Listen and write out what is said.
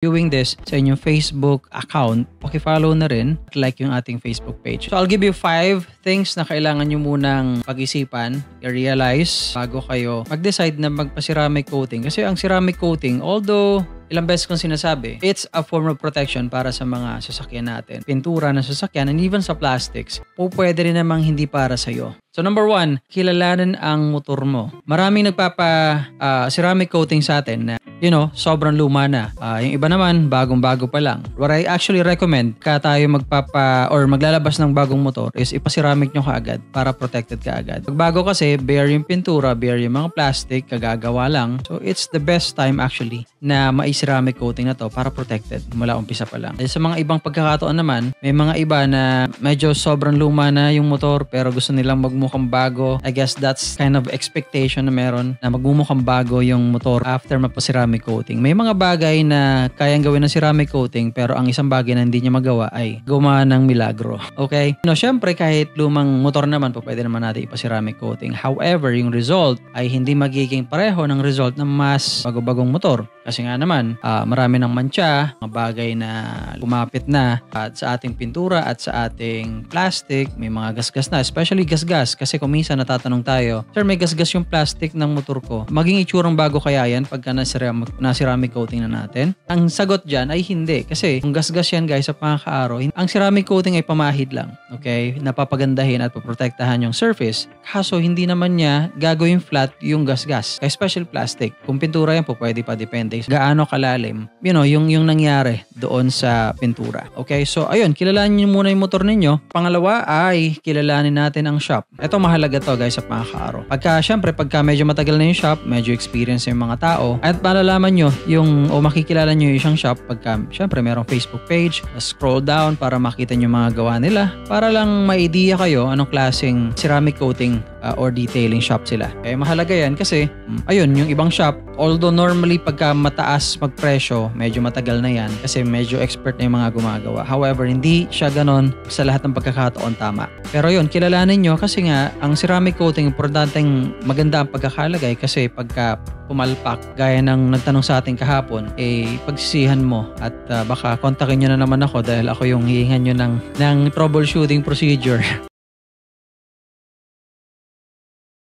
viewing this sa inyong Facebook account, paki-follow na rin at like yung ating Facebook page. So I'll give you 5 things na kailangan nyo munang pag-isipan, i-realize bago kayo mag-decide na magpa-ceramic coating. Kasi ang ceramic coating, although ilang beses kong sinasabi, it's a form of protection para sa mga sasakyan natin. Pintura ng sasakyan and even sa plastics, pwede rin namang hindi para sa'yo. So number 1, kilalanin ang motor mo. Maraming ceramic coating sa atin na sobrang luma na. Yung iba naman, bagong-bago pa lang. What I actually recommend, tayo maglalabas ng bagong motor is ipa-ceramic nyo kaagad para protected ka agad. Pag bago kasi, bare yung pintura, bare yung mga plastic, kagagawa lang. So it's the best time actually na ceramic coating na to para protected mula umpisa pa lang. Sa mga ibang pagkakataon naman, may mga iba na medyo sobrang luma na yung motor pero gusto nilang magmukhang bago. I guess that's kind of expectation na meron na magmumukhang bago yung motor after mapa-ceramic coating. May mga bagay na kayang gawin ng ceramic coating pero ang isang bagay na hindi niya magawa ay gumawa ng milagro. Okay? Syempre kahit lumang motor naman pwede naman natin ipa-ceramic coating. However, yung result ay hindi magiging pareho ng result ng mas bago-bagong motor. Kasi nga naman, marami ng mantsa, mga bagay na lumapit na at sa ating pintura at sa ating plastic, may mga gasgas na, especially gasgas. Kasi kung minsan natatanong tayo, sir, may gasgas yung plastic ng motor ko. Maging itsurang bago kaya yan pagka na-ceramic coating na natin? Ang sagot dyan ay hindi. Kasi kung gasgas yan guys sa pangakaaraw, ang ceramic coating ay pamahid lang. Okay? Napapagandahin at paprotektahan yung surface. Kaso hindi naman niya gagawin flat yung gasgas. Especially plastic. Kung pintura yan po, pwede pa depende gaano kalalim, yung nangyari doon sa pintura. Okay? So, ayun, kilalanin niyo muna yung motor ninyo. Pangalawa ay kilalanin natin ang shop. Ito mahalaga to guys sa pangakaaraw. Pagka medyo matagal na yung shop, medyo experience yung mga tao, at malalaman nyo makikilala nyo yung isang shop pagka, syempre, merong Facebook page, scroll down para makita nyo mga gawa nila, para lang ma-idea kayo anong klaseng ceramic coating or detailing shop sila. Okay, mahalaga yan kasi, ayun, yung ibang shop, although normally pagka mataas magpresyo, medyo matagal na yan kasi medyo expert na yung mga gumagawa. However, hindi siya ganon sa lahat ng pagkakataon tama. Pero yun, kilalanin nyo kasi nga, ang ceramic coating, importanteng maganda ang pagkakalagay kasi pagka pumalpak, gaya ng nagtanong sa ating kahapon, pagsisihan mo at baka kontakin nyo na naman ako dahil ako yung hihingan nyo ng troubleshooting procedure